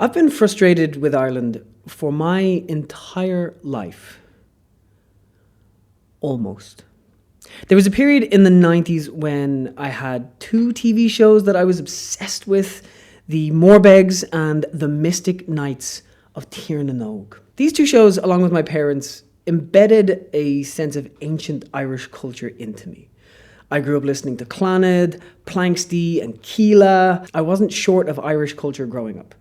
I've been frustrated with Ireland for my entire life. Almost. There was a period in the 90s when I had two TV shows that I was obsessed with, the Morbegs and the Mystic Knights of Tirnanog. These two shows, along with my parents, embedded a sense of ancient Irish culture into me. I grew up listening to Clannad, Planxty and Keela. I wasn't short of Irish culture growing up.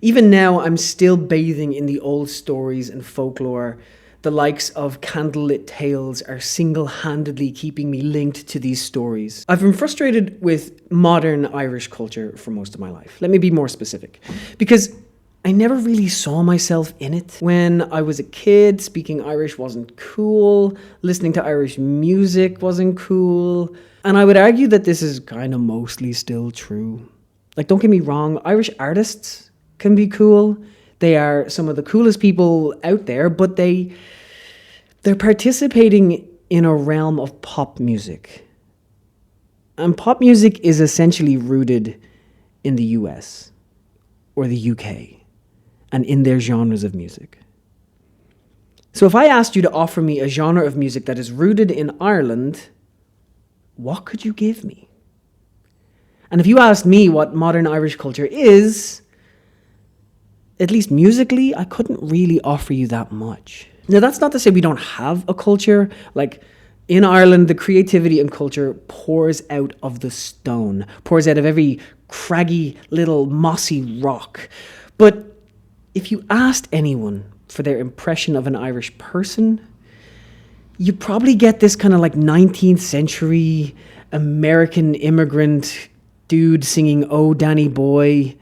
Even now, I'm still bathing in the old stories and folklore. The likes of candlelit tales are single-handedly keeping me linked to these stories. I've been frustrated with modern Irish culture for most of my life. Let me be more specific. Because I never really saw myself in it. When I was a kid, speaking Irish wasn't cool. Listening to Irish music wasn't cool. And I would argue that this is kind of mostly still true. Like, don't get me wrong, Irish artists can be cool. They are some of the coolest people out there, but they're participating in a realm of pop music. And pop music is essentially rooted in the US or the UK and in their genres of music. So if I asked you to offer me a genre of music that is rooted in Ireland, what could you give me? And if you asked me what modern Irish culture is, at least musically, I couldn't really offer you that much. Now, that's not to say we don't have a culture. Like, in Ireland, the creativity and culture pours out of the stone, pours out of every craggy little mossy rock. But if you asked anyone for their impression of an Irish person, you probably get this kind of like 19th century American immigrant dude singing "Oh, Danny Boy,"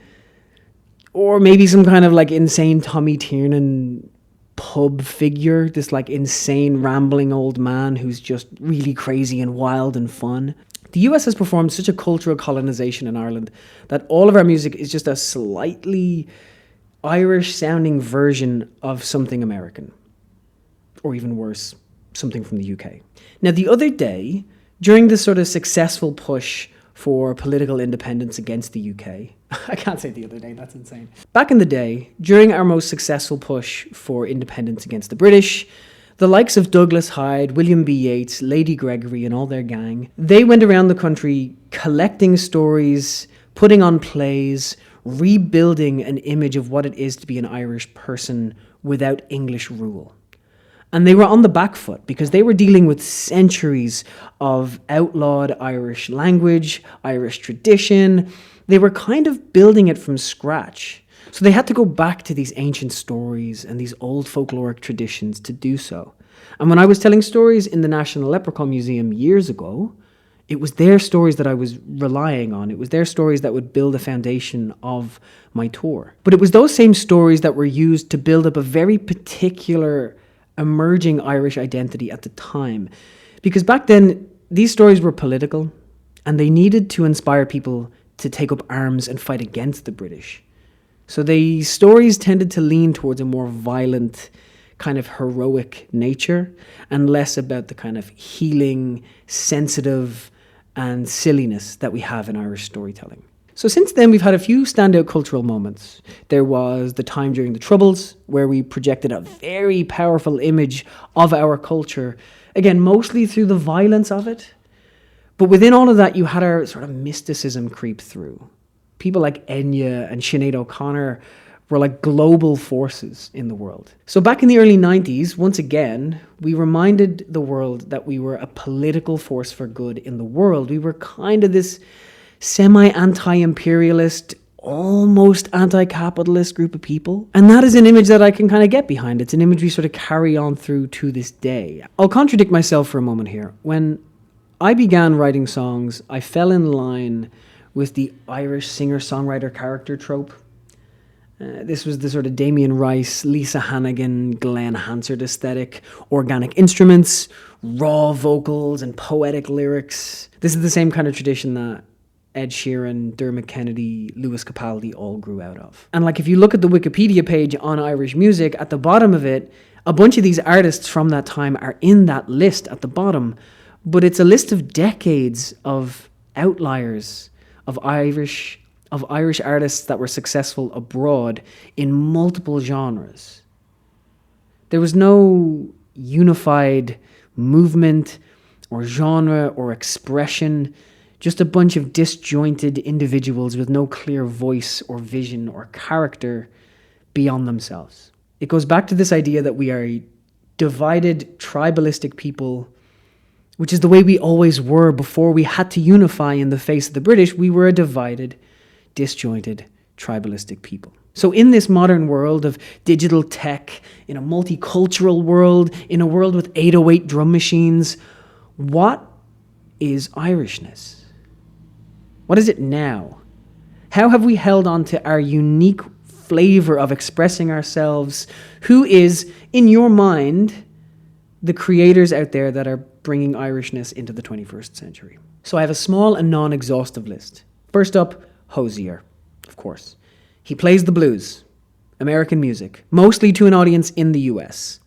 or maybe some kind of like insane Tommy Tiernan pub figure, this like insane rambling old man who's just really crazy and wild and fun. The US has performed such a cultural colonization in Ireland that all of our music is just a slightly Irish sounding version of something American. Or even worse, something from the UK. Now, the other day, during this sort of successful push for political independence against the UK. I can't say the other day, that's insane. Back in the day, during our most successful push for independence against the British, the likes of Douglas Hyde, William B. Yeats, Lady Gregory and all their gang, they went around the country collecting stories, putting on plays, rebuilding an image of what it is to be an Irish person without English rule. And they were on the back foot because they were dealing with centuries of outlawed Irish language, Irish tradition. They were kind of building it from scratch. So they had to go back to these ancient stories and these old folkloric traditions to do so. And when I was telling stories in the National Leprechaun Museum years ago, it was their stories that I was relying on. It was their stories that would build a foundation of my tour. But it was those same stories that were used to build up a very particular emerging Irish identity at the time. Because back then, these stories were political and they needed to inspire people to take up arms and fight against the British. So the stories tended to lean towards a more violent, kind of heroic nature and less about the kind of healing, sensitive and silliness that we have in Irish storytelling. So since then, we've had a few standout cultural moments. There was the time during the Troubles, where we projected a very powerful image of our culture, again, mostly through the violence of it. But within all of that, you had our sort of mysticism creep through. People like Enya and Sinead O'Connor were like global forces in the world. So back in the early 90s, once again, we reminded the world that we were a political force for good in the world. We were kind of this semi-anti-imperialist, almost anti-capitalist group of people. And that is an image that I can kind of get behind. It's an image we sort of carry on through to this day. I'll contradict myself for a moment here. When I began writing songs, I fell in line with the Irish singer-songwriter character trope. This was the sort of Damien Rice, Lisa Hannigan, Glenn Hansard aesthetic, organic instruments, raw vocals and poetic lyrics. This is the same kind of tradition that Ed Sheeran, Dermot Kennedy, Lewis Capaldi all grew out of. And like if you look at the Wikipedia page on Irish music, at the bottom of it, a bunch of these artists from that time are in that list at the bottom. But it's a list of decades of outliers, of Irish of Irish artists that were successful abroad in multiple genres. There was no unified movement or genre or expression, just a bunch of disjointed individuals with no clear voice or vision or character beyond themselves. It goes back to this idea that we are a divided, tribalistic people, which is the way we always were before we had to unify in the face of the British. We were a divided, disjointed, tribalistic people. So in this modern world of digital tech, in a multicultural world, in a world with 808 drum machines, what is Irishness? What is it now? How have we held on to our unique flavor of expressing ourselves? Who is, in your mind, the creators out there that are bringing Irishness into the 21st century? So I have a small and non-exhaustive list. First up, Hozier, of course. He plays the blues, American music, mostly to an audience in the US.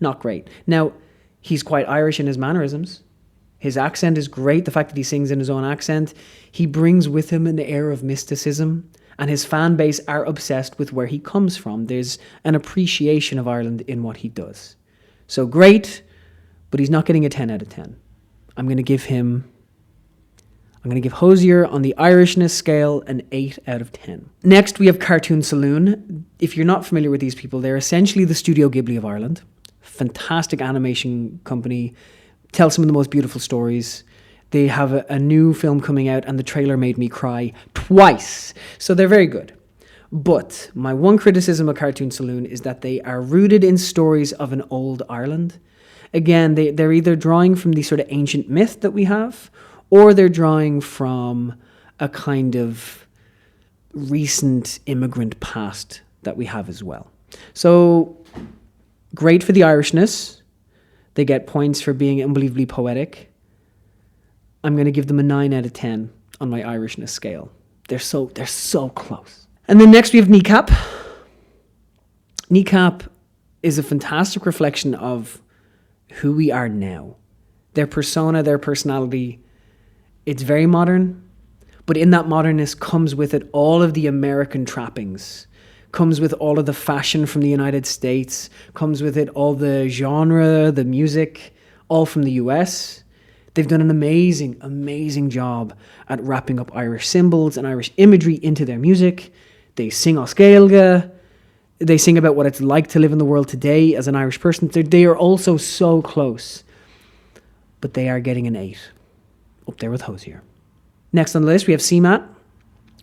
Not great. Now, he's quite Irish in his mannerisms. His accent is great, the fact that he sings in his own accent. He brings with him an air of mysticism, and his fan base are obsessed with where he comes from. There's an appreciation of Ireland in what he does. So great, but he's not getting a 10 out of 10. I'm going to give Hozier on the Irishness scale an 8 out of 10. Next, we have Cartoon Saloon. If you're not familiar with these people, they're essentially the Studio Ghibli of Ireland. Fantastic animation company. Tell some of the most beautiful stories. They have a new film coming out, and the trailer made me cry twice. So they're very good. But my one criticism of Cartoon Saloon is that they are rooted in stories of an old Ireland. Again, they're either drawing from the sort of ancient myth that we have, or they're drawing from a kind of recent immigrant past that we have as well. So great for the Irishness. They get points for being unbelievably poetic. I'm going to give them a 9 out of 10 on my Irishness scale. They're so close. And then next we have Kneecap. Kneecap is a fantastic reflection of who we are now. Their persona, their personality, it's very modern, but in that modernness comes with it all of the American trappings, comes with all of the fashion from the United States, comes with it all the genre, the music, all from the US. They've done an amazing, amazing job at wrapping up Irish symbols and Irish imagery into their music. They sing Os Gaeilge. They sing about what it's like to live in the world today as an Irish person. They are also so close, but they are getting an 8, up there with Hozier. Next on the list, we have CMAT.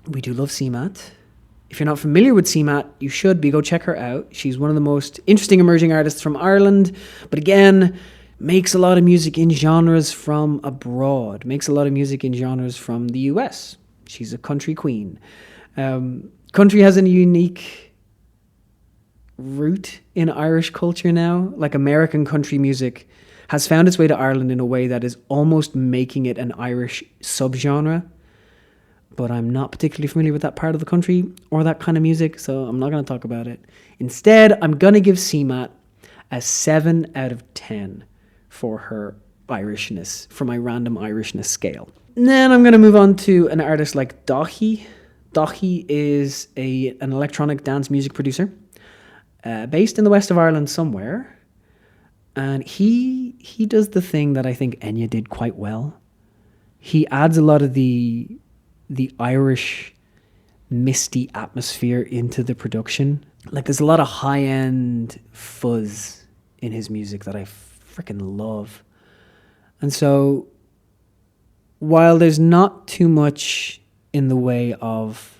We do love CMAT. If you're not familiar with CMAT, you should be. Go check her out. She's one of the most interesting emerging artists from Ireland, but again, makes a lot of music in genres from abroad, makes a lot of music in genres from the US. She's a country queen. Country has a unique root in Irish culture now. Like American country music has found its way to Ireland in a way that is almost making it an Irish subgenre. But I'm not particularly familiar with that part of the country or that kind of music, so I'm not going to talk about it. Instead, I'm going to give CMAT a 7 out of 10 for her Irishness, for my random Irishness scale. And then I'm going to move on to an artist like Daithí. Daithí is an electronic dance music producer based in the west of Ireland somewhere. And he does the thing that I think Enya did quite well. He adds a lot of the Irish misty atmosphere into the production. Like there's a lot of high-end fuzz in his music that I freaking love. And so while there's not too much in the way of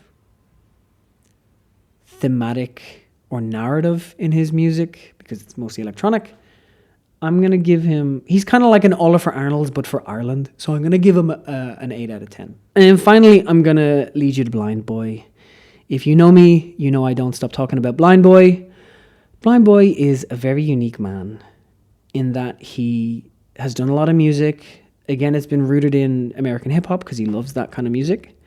thematic or narrative in his music, because it's mostly electronic, I'm going to give him... He's kind of like an Oliver Arnold, but for Ireland. So I'm going to give him an 8 out of 10. And then finally, I'm going to lead you to Blind Boy. If you know me, you know I don't stop talking about Blind Boy. Blind Boy is a very unique man in that he has done a lot of music. Again, it's been rooted in American hip-hop because he loves that kind of music.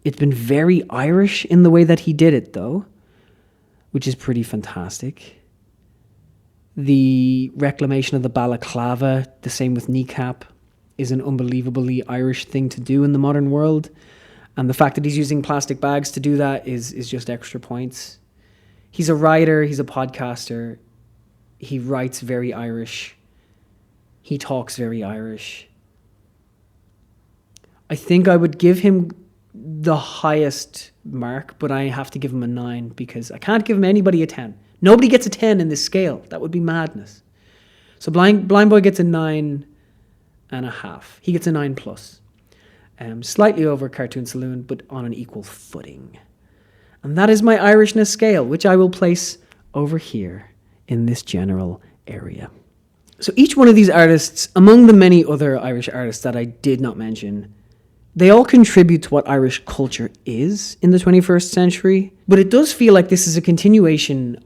It's been very Irish in the way that he did it, though, which is pretty fantastic. The reclamation of the balaclava, the same with Kneecap, is an unbelievably Irish thing to do in the modern world. And the fact that he's using plastic bags to do that is just extra points. He's a writer, he's a podcaster. He writes very Irish. He talks very Irish. I think I would give him the highest mark, but I have to give him a 9 because I can't give him anybody a 10. Nobody gets a 10 in this scale. That would be madness. So Blind Boy gets a 9.5. He gets a 9 plus. Slightly over Cartoon Saloon, but on an equal footing. And that is my Irishness scale, which I will place over here in this general area. So each one of these artists, among the many other Irish artists that I did not mention, they all contribute to what Irish culture is in the 21st century. But it does feel like this is a continuation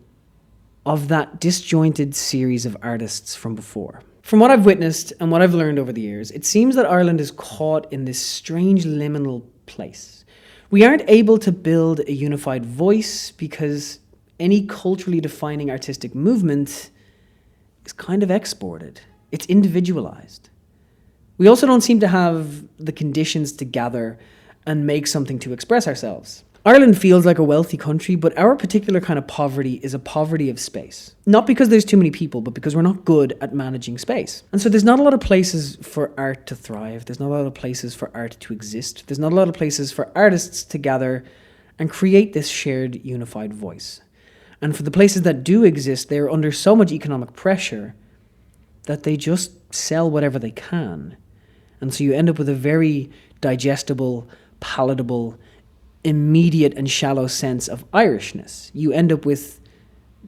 of that disjointed series of artists from before. From what I've witnessed and what I've learned over the years, it seems that Ireland is caught in this strange liminal place. We aren't able to build a unified voice because any culturally defining artistic movement is kind of exported. It's individualized. We also don't seem to have the conditions to gather and make something to express ourselves. Ireland feels like a wealthy country, but our particular kind of poverty is a poverty of space. Not because there's too many people, but because we're not good at managing space. And so there's not a lot of places for art to thrive. There's not a lot of places for art to exist. There's not a lot of places for artists to gather and create this shared unified voice. And for the places that do exist, they're under so much economic pressure that they just sell whatever they can. And so you end up with a very digestible, palatable, immediate and shallow sense of Irishness. You end up with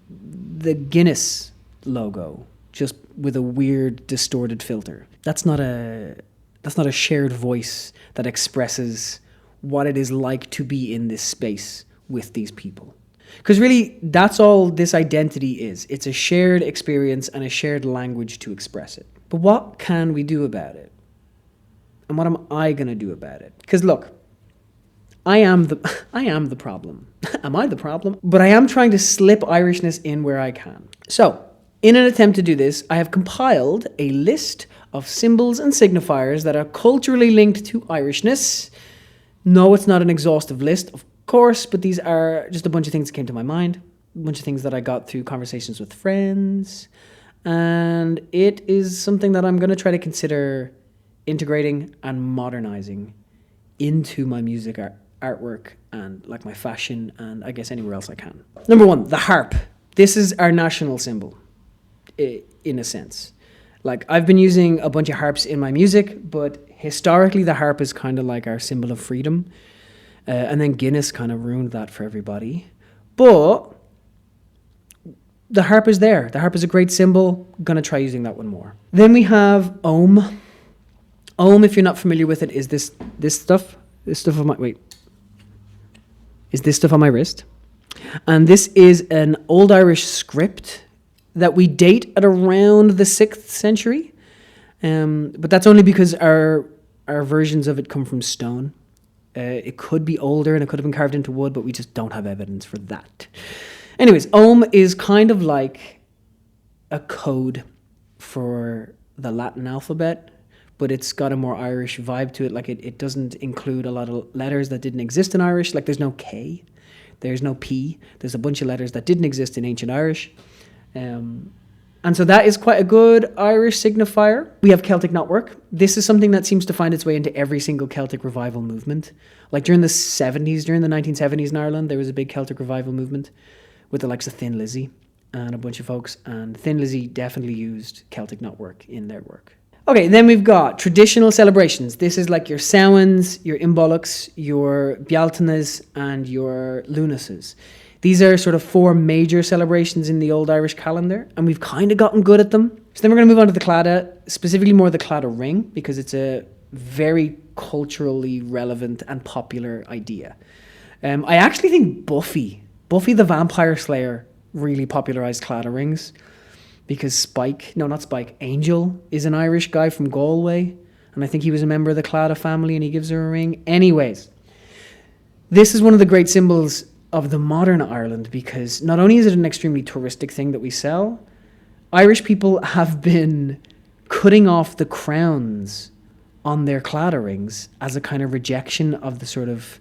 the Guinness logo, just with a weird, distorted filter. That's not a shared voice that expresses what it is like to be in this space with these people. Because really, that's all this identity is. It's a shared experience and a shared language to express it. But what can we do about it? And what am I going to do about it? Because look, I am the problem. Am I the problem? But I am trying to slip Irishness in where I can. So, in an attempt to do this, I have compiled a list of symbols and signifiers that are culturally linked to Irishness. No, it's not an exhaustive list, of course, but these are just a bunch of things that came to my mind, a bunch of things that I got through conversations with friends, and it is something that I'm going to try to consider integrating and modernizing into my music artwork and like my fashion and I guess anywhere else I can. Number 1, the harp. This is our national symbol, in a sense. Like, I've been using a bunch of harps in my music, but historically the harp is kind of like our symbol of freedom. And then Guinness kind of ruined that for everybody. But the harp is there. The harp is a great symbol. Gonna try using that one more. Then we have Om. Om, if you're not familiar with it, is this stuff. This stuff on my this stuff on my wrist. And this is an Old Irish script that we date at around the 6th century. But that's only because our versions of it come from stone. It could be older and it could have been carved into wood, but we just don't have evidence for that. Anyways, Om is kind of like a code for the Latin alphabet, but it's got a more Irish vibe to it. Like it doesn't include a lot of letters that didn't exist in Irish. Like there's no K, there's no P. There's a bunch of letters that didn't exist in ancient Irish. And so that is quite a good Irish signifier. We have Celtic knotwork. This is something that seems to find its way into every single Celtic revival movement. Like during the 1970s in Ireland, there was a big Celtic revival movement with the likes of Thin Lizzy and a bunch of folks. And Thin Lizzy definitely used Celtic knotwork in their work. Okay, then we've got traditional celebrations. This is like your Samhains, your Imbolcs, your Bealtanas, and your Lunases. These are sort of 4 major celebrations in the Old Irish calendar, and we've kind of gotten good at them. So then we're going to move on to the Claddagh, specifically more the Claddagh ring, because it's a very culturally relevant and popular idea. I actually think Buffy the Vampire Slayer really popularized Claddagh rings. Because Angel is an Irish guy from Galway, and I think he was a member of the Claddagh family, and he gives her a ring. Anyways, this is one of the great symbols of the modern Ireland, because not only is it an extremely touristic thing that we sell, Irish people have been cutting off the crowns on their clatterings as a kind of rejection of the sort of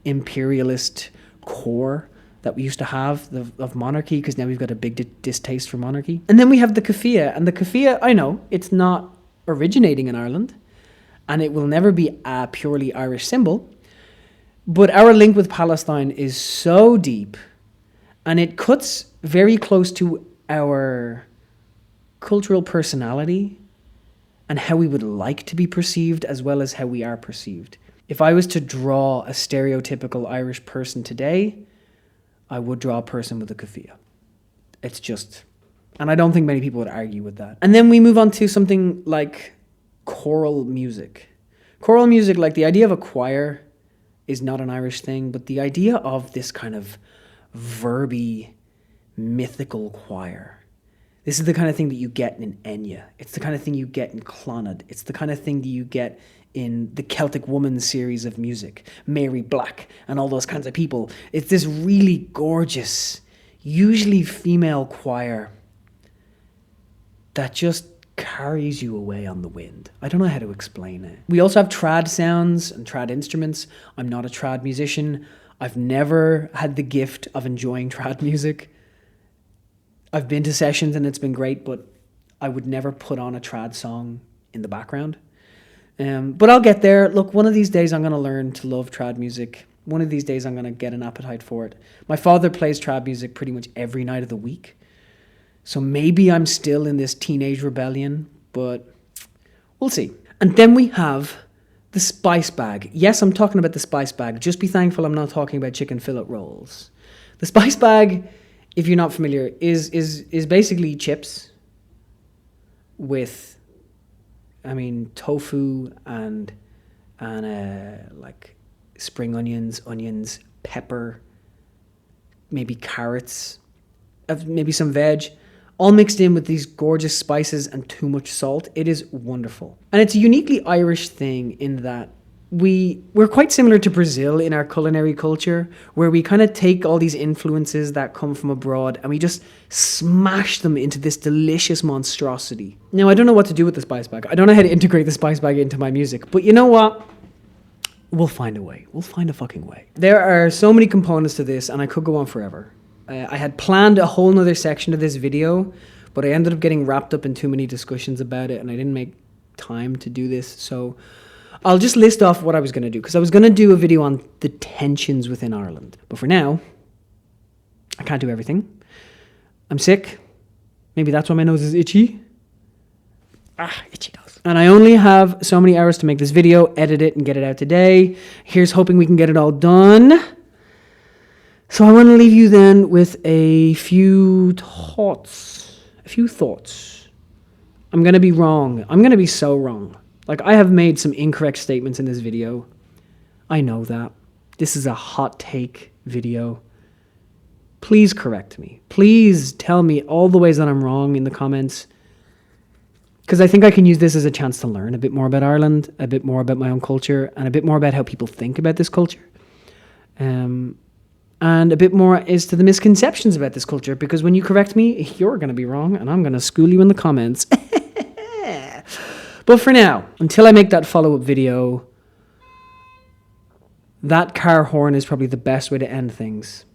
imperialist core that we used to have of monarchy, because now we've got a big distaste for monarchy. And then we have the keffiyeh. And the keffiyeh, I know, it's not originating in Ireland, and it will never be a purely Irish symbol, but our link with Palestine is so deep, and it cuts very close to our cultural personality and how we would like to be perceived, as well as how we are perceived. If I was to draw a stereotypical Irish person today, I would draw a person with a keffiyeh. It's just, and I don't think many people would argue with that. And then we move on to something like choral music. Choral music, like the idea of a choir, is not an Irish thing, but the idea of this kind of verby, mythical choir. This is the kind of thing that you get in Enya. It's the kind of thing you get in Clonard. It's the kind of thing that you get in the Celtic Woman series of music, Mary Black and all those kinds of people. It's this really gorgeous, usually female choir that just carries you away on the wind. I don't know how to explain it. We also have trad sounds and trad instruments. I'm not a trad musician. I've never had the gift of enjoying trad music. I've been to sessions and it's been great, but I would never put on a trad song in the background. But I'll get there. Look, one of these days I'm going to learn to love trad music. One of these days I'm going to get an appetite for it. My father plays trad music pretty much every night of the week. So maybe I'm still in this teenage rebellion, but we'll see. And then we have the spice bag. Yes, I'm talking about the spice bag. Just be thankful I'm not talking about chicken fillet rolls. The spice bag, if you're not familiar, is basically chips with, tofu and like spring onions, pepper, maybe carrots, maybe some veg, all mixed in with these gorgeous spices and too much salt. It is wonderful. And it's a uniquely Irish thing in that we're quite similar to Brazil in our culinary culture, where we kind of take all these influences that come from abroad and we just smash them into this delicious monstrosity. Now, I don't know what to do with the spice bag. I don't know how to integrate the spice bag into my music, but you know what? We'll find a way. We'll find a fucking way. There are so many components to this, and I could go on forever. I had planned a whole nother section of this video, but I ended up getting wrapped up in too many discussions about it, and I didn't make time to do this. So I'll just list off what I was going to do, because I was going to do a video on the tensions within Ireland. But for now, I can't do everything. I'm sick. Maybe that's why my nose is itchy. Itchy nose. And I only have so many hours to make this video, edit it, and get it out today. Here's hoping we can get it all done. So I want to leave you then with a few thoughts. I'm going to be wrong. I'm going to be so wrong. Like, I have made some incorrect statements in this video. I know that. This is a hot take video. Please correct me. Please tell me all the ways that I'm wrong in the comments, because I think I can use this as a chance to learn a bit more about Ireland, a bit more about my own culture, and a bit more about how people think about this culture. And a bit more as to the misconceptions about this culture, because when you correct me, you're going to be wrong, and I'm going to school you in the comments. But for now, until I make that follow-up video, that car horn is probably the best way to end things.